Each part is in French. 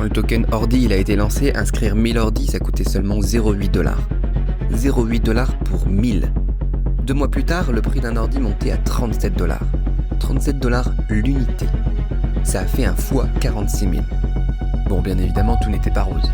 le token Ordi il a été lancé, inscrire 1000 Ordi ça coûtait seulement 0,8 $. 0,8 $ pour 1000. 2 mois plus tard, le prix d'un ordi montait à 37 $. 37 $ l'unité. Ça a fait un fois 46 000. Bon, bien évidemment, tout n'était pas rose.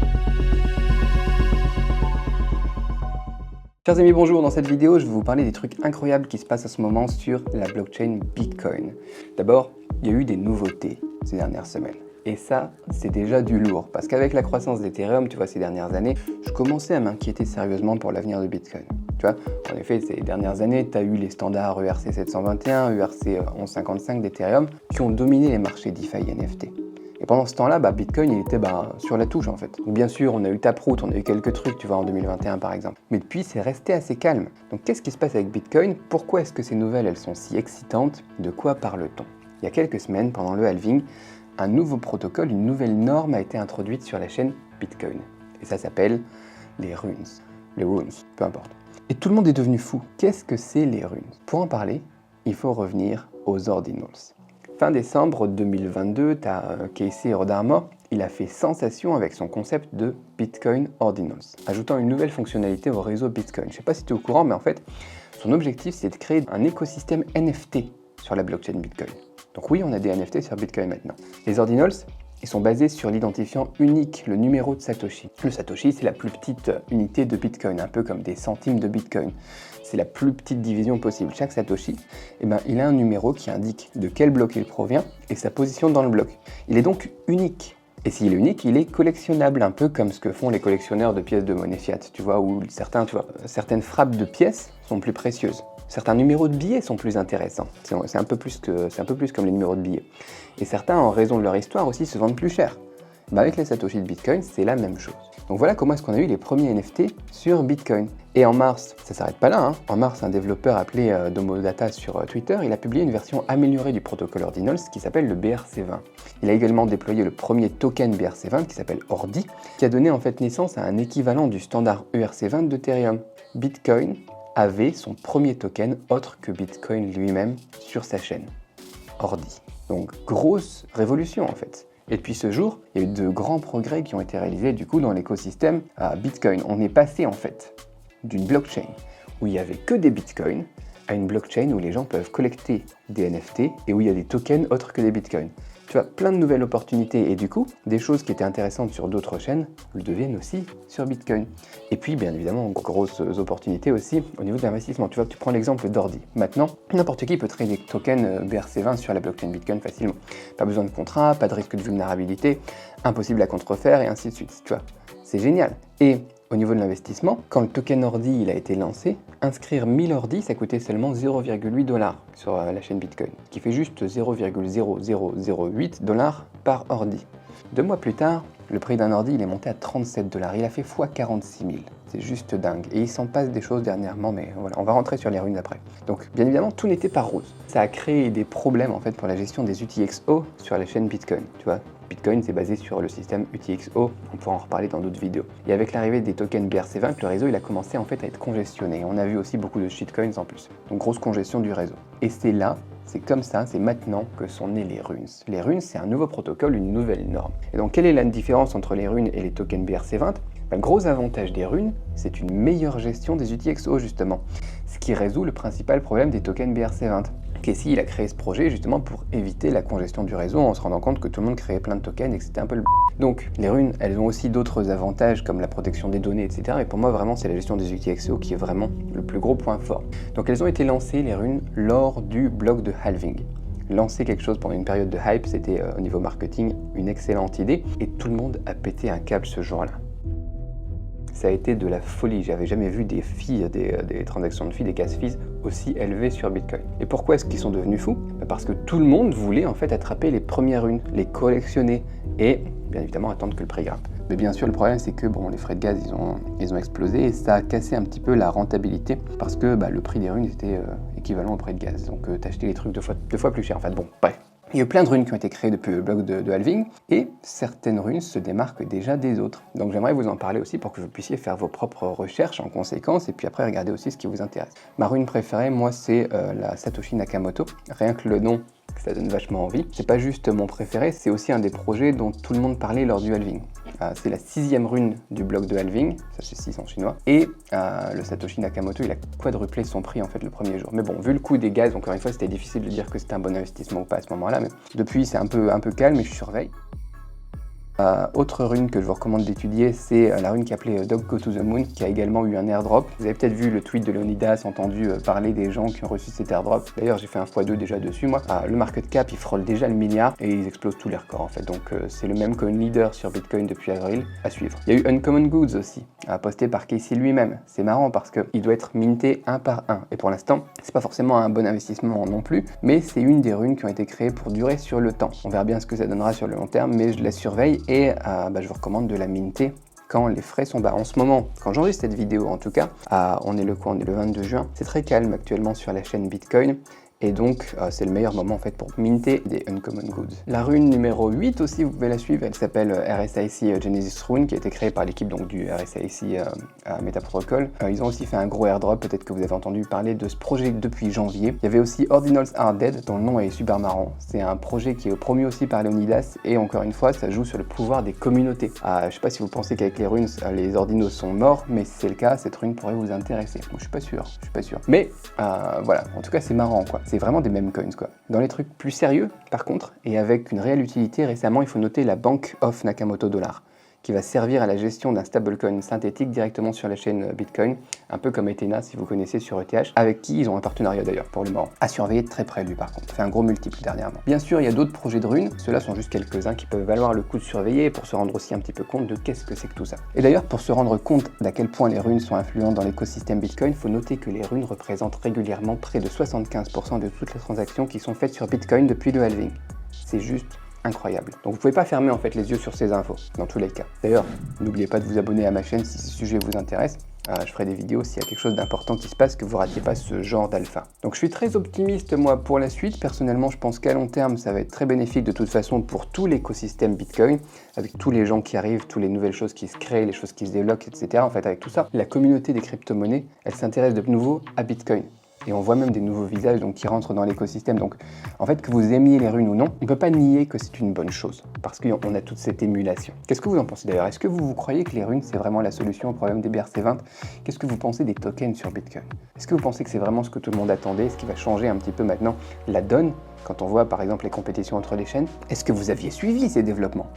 Chers amis, bonjour. Dans cette vidéo, je vais vous parler des trucs incroyables qui se passent en ce moment sur la blockchain Bitcoin. D'abord, il y a eu des nouveautés ces dernières semaines. Et ça, c'est déjà du lourd. Parce qu'avec la croissance d'Ethereum, tu vois, ces dernières années, je commençais à m'inquiéter sérieusement pour l'avenir de Bitcoin. Tu vois, en effet, ces dernières années, tu as eu les standards ERC 721, ERC 1155 d'Ethereum qui ont dominé les marchés DeFi et NFT. Et pendant ce temps-là, Bitcoin, il était sur la touche en fait. Donc, bien sûr, on a eu Taproot, on a eu quelques trucs, tu vois, en 2021 par exemple. Mais depuis, c'est resté assez calme. Donc, qu'est-ce qui se passe avec Bitcoin? Pourquoi est-ce que ces nouvelles, elles sont si excitantes? De quoi parle-t-on? Il y a quelques semaines, pendant le halving, un nouveau protocole, une nouvelle norme a été introduite sur la chaîne Bitcoin. Et ça s'appelle les runes. Les runes, peu importe. Et tout le monde est devenu fou. Qu'est-ce que c'est les runes? Pour en parler, il faut revenir aux ordinals. Fin décembre 2022, tu as Casey Rodarmor, il a fait sensation avec son concept de Bitcoin Ordinals, ajoutant une nouvelle fonctionnalité au réseau Bitcoin. Je ne sais pas si tu es au courant, mais en fait, son objectif, c'est de créer un écosystème NFT sur la blockchain Bitcoin. Donc oui, on a des NFT sur Bitcoin maintenant. Les Ordinals, ils sont basés sur l'identifiant unique, le numéro de Satoshi. Le Satoshi, c'est la plus petite unité de Bitcoin, un peu comme des centimes de Bitcoin. C'est la plus petite division possible. Chaque Satoshi, il a un numéro qui indique de quel bloc il provient et sa position dans le bloc. Il est donc unique. Et s'il est unique, il est collectionnable, un peu comme ce que font les collectionneurs de pièces de monnaie fiat, tu vois, où certaines frappes de pièces sont plus précieuses. Certains numéros de billets sont plus intéressants. C'est un peu plus comme les numéros de billets. Et certains, en raison de leur histoire aussi, se vendent plus cher. Avec les Satoshi de Bitcoin, c'est la même chose. Donc voilà comment est-ce qu'on a eu les premiers NFT sur Bitcoin. Et en mars, ça s'arrête pas là, hein. En mars, un développeur appelé Domodata sur Twitter, il a publié une version améliorée du protocole Ordinals qui s'appelle le BRC20. Il a également déployé le premier token BRC20 qui s'appelle Ordi, qui a donné en fait naissance à un équivalent du standard ERC20 d'Ethereum. Bitcoin avait son premier token autre que Bitcoin lui-même sur sa chaîne, Ordi. Donc grosse révolution en fait. Et depuis ce jour, il y a eu de grands progrès qui ont été réalisés du coup dans l'écosystème Bitcoin. On est passé en fait d'une blockchain où il n'y avait que des bitcoins à une blockchain où les gens peuvent collecter des NFT et où il y a des tokens autres que des bitcoins. Tu vois, plein de nouvelles opportunités et du coup, des choses qui étaient intéressantes sur d'autres chaînes le deviennent aussi sur Bitcoin. Et puis, bien évidemment, grosses opportunités aussi au niveau de l'investissement. Tu vois, tu prends l'exemple d'Ordi. Maintenant, n'importe qui peut trader des tokens BRC20 sur la blockchain Bitcoin facilement. Pas besoin de contrat, pas de risque de vulnérabilité, impossible à contrefaire et ainsi de suite. Tu vois, c'est génial. Et au niveau de l'investissement, quand le token Ordi il a été lancé, inscrire 1000 Ordi, ça coûtait seulement 0,8 $ sur la chaîne Bitcoin, ce qui fait juste 0,0008 $ par Ordi. 2 mois plus tard, le prix d'un Ordi il est monté à 37 $. Il a fait x 46 000. C'est juste dingue. Et il s'en passe des choses dernièrement, mais voilà, on va rentrer sur les runes après. Donc, bien évidemment, tout n'était pas rose. Ça a créé des problèmes en fait pour la gestion des UTXO sur la chaîne Bitcoin. Tu vois, Bitcoin, c'est basé sur le système UTXO, on pourra en reparler dans d'autres vidéos. Et avec l'arrivée des tokens BRC20, le réseau il a commencé en fait à être congestionné. On a vu aussi beaucoup de shitcoins en plus, donc grosse congestion du réseau. Et c'est là, c'est comme ça, c'est maintenant que sont nées les runes. Les runes, c'est un nouveau protocole, une nouvelle norme. Et donc quelle est la différence entre les runes et les tokens BRC20 ? Le gros avantage des runes, c'est une meilleure gestion des UTXO justement, ce qui résout le principal problème des tokens BRC20. Casey, il a créé ce projet justement pour éviter la congestion du réseau en se rendant compte que tout le monde créait plein de tokens et que c'était un peu le Donc, les runes, elles ont aussi d'autres avantages comme la protection des données, etc. Et pour moi, vraiment, c'est la gestion des UTXO qui est vraiment le plus gros point fort. Donc, elles ont été lancées, les runes, lors du bloc de halving. Lancer quelque chose pendant une période de hype, c'était au niveau marketing une excellente idée et tout le monde a pété un câble ce jour-là. Ça a été de la folie. J'avais jamais vu des fees, des transactions de fees, des cash fees aussi élevées sur Bitcoin. Et pourquoi est-ce qu'ils sont devenus fous ? Parce que tout le monde voulait en fait attraper les premières runes, les collectionner et bien évidemment attendre que le prix grimpe. Mais bien sûr, le problème c'est que les frais de gaz ils ont explosé et ça a cassé un petit peu la rentabilité parce que le prix des runes était équivalent au prix de gaz. Donc t'achetais les trucs deux fois plus cher. En fait, bon, bref. Il y a eu plein de runes qui ont été créées depuis le blog de Halving, et certaines runes se démarquent déjà des autres. Donc j'aimerais vous en parler aussi pour que vous puissiez faire vos propres recherches en conséquence, et puis après regarder aussi ce qui vous intéresse. Ma rune préférée, moi, c'est la Satoshi Nakamoto. Rien que le nom, ça donne vachement envie. C'est pas juste mon préféré, c'est aussi un des projets dont tout le monde parlait lors du Halving. C'est la 6e rune du blog de Halving, ça c'est 6 en chinois, et le Satoshi Nakamoto, il a quadruplé son prix en fait le premier jour. Mais bon, vu le coût des gaz, encore une fois, c'était difficile de dire que c'était un bon investissement ou pas à ce moment-là, mais depuis c'est un peu calme et je surveille. Autre rune que je vous recommande d'étudier, c'est la rune qui est appelée Dog Go to the Moon, qui a également eu un airdrop. Vous avez peut-être vu le tweet de Leonidas, entendu parler des gens qui ont reçu cet airdrop. D'ailleurs, j'ai fait un x2 déjà dessus, moi. Le market cap, il frôle déjà le milliard et ils explosent tous les records, en fait. Donc, c'est le même coin leader sur Bitcoin depuis avril, à suivre. Il y a eu Uncommon Goods aussi, posté par Casey lui-même. C'est marrant parce qu'il doit être minté un par un. Et pour l'instant, c'est pas forcément un bon investissement non plus, mais c'est une des runes qui ont été créées pour durer sur le temps. On verra bien ce que ça donnera sur le long terme, mais je la surveille et je vous recommande de la minter quand les frais sont bas. En ce moment, quand j'enregistre cette vidéo en tout cas, on est le 22 juin, c'est très calme actuellement sur la chaîne Bitcoin. Et donc, c'est le meilleur moment en fait pour minter des Uncommon Goods. La rune numéro 8 aussi, vous pouvez la suivre, elle s'appelle RSIC Genesis Rune, qui a été créée par l'équipe donc, du RSIC Meta Protocol. Ils ont aussi fait un gros airdrop, peut-être que vous avez entendu parler de ce projet depuis janvier. Il y avait aussi Ordinals Are Dead, dont le nom est super marrant. C'est un projet qui est promu aussi par Leonidas, et encore une fois, ça joue sur le pouvoir des communautés. Je ne sais pas si vous pensez qu'avec les runes, les Ordinals sont morts, mais si c'est le cas, cette rune pourrait vous intéresser. Moi, je suis pas sûr. Mais voilà, en tout cas, c'est marrant quoi. C'est vraiment des mêmes coins quoi. Dans les trucs plus sérieux, par contre, et avec une réelle utilité, récemment, il faut noter la Bank of Nakamoto Dollar, qui va servir à la gestion d'un stablecoin synthétique directement sur la chaîne Bitcoin, un peu comme Ethena si vous connaissez sur ETH, avec qui ils ont un partenariat d'ailleurs pour le moment. À surveiller de très près lui par contre, fait un gros multiple dernièrement. Bien sûr, il y a d'autres projets de runes, ceux-là sont juste quelques-uns qui peuvent valoir le coup de surveiller pour se rendre aussi un petit peu compte de qu'est-ce que c'est que tout ça. Et d'ailleurs, pour se rendre compte d'à quel point les runes sont influentes dans l'écosystème Bitcoin, il faut noter que les runes représentent régulièrement près de 75% de toutes les transactions qui sont faites sur Bitcoin depuis le halving. C'est juste incroyable. Donc vous pouvez pas fermer en fait les yeux sur ces infos, dans tous les cas. D'ailleurs, n'oubliez pas de vous abonner à ma chaîne si ce sujet vous intéresse. Je ferai des vidéos s'il y a quelque chose d'important qui se passe, que vous ratiez pas ce genre d'alpha. Donc je suis très optimiste moi pour la suite. Personnellement, je pense qu'à long terme, ça va être très bénéfique de toute façon pour tout l'écosystème Bitcoin, avec tous les gens qui arrivent, toutes les nouvelles choses qui se créent, les choses qui se débloquent, etc. En fait, avec tout ça, la communauté des crypto-monnaies, elle s'intéresse de nouveau à Bitcoin. Et on voit même des nouveaux visages donc, qui rentrent dans l'écosystème. Donc en fait, que vous aimiez les runes ou non, on ne peut pas nier que c'est une bonne chose, parce qu'on a toute cette émulation. Qu'est-ce que vous en pensez d'ailleurs? Est-ce que vous croyez que les runes, c'est vraiment la solution au problème des BRC20? Qu'est-ce que vous pensez des tokens sur Bitcoin? Est-ce que vous pensez que c'est vraiment ce que tout le monde attendait, ce qui va changer un petit peu maintenant la donne, quand on voit par exemple les compétitions entre les chaînes? Est-ce que vous aviez suivi ces développements?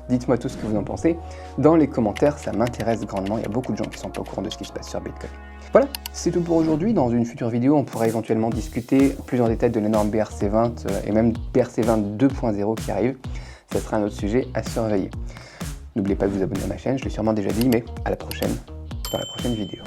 Dites-moi tout ce que vous en pensez dans les commentaires, ça m'intéresse grandement. Il y a beaucoup de gens qui sont pas au courant de ce qui se passe sur Bitcoin. Voilà, c'est tout pour aujourd'hui. Dans une future vidéo, on pourra éventuellement discuter plus en détail de la norme BRC20 et même BRC20 2.0 qui arrive. Ça sera un autre sujet à surveiller. N'oubliez pas de vous abonner à ma chaîne, je l'ai sûrement déjà dit, mais à la prochaine, dans la prochaine vidéo.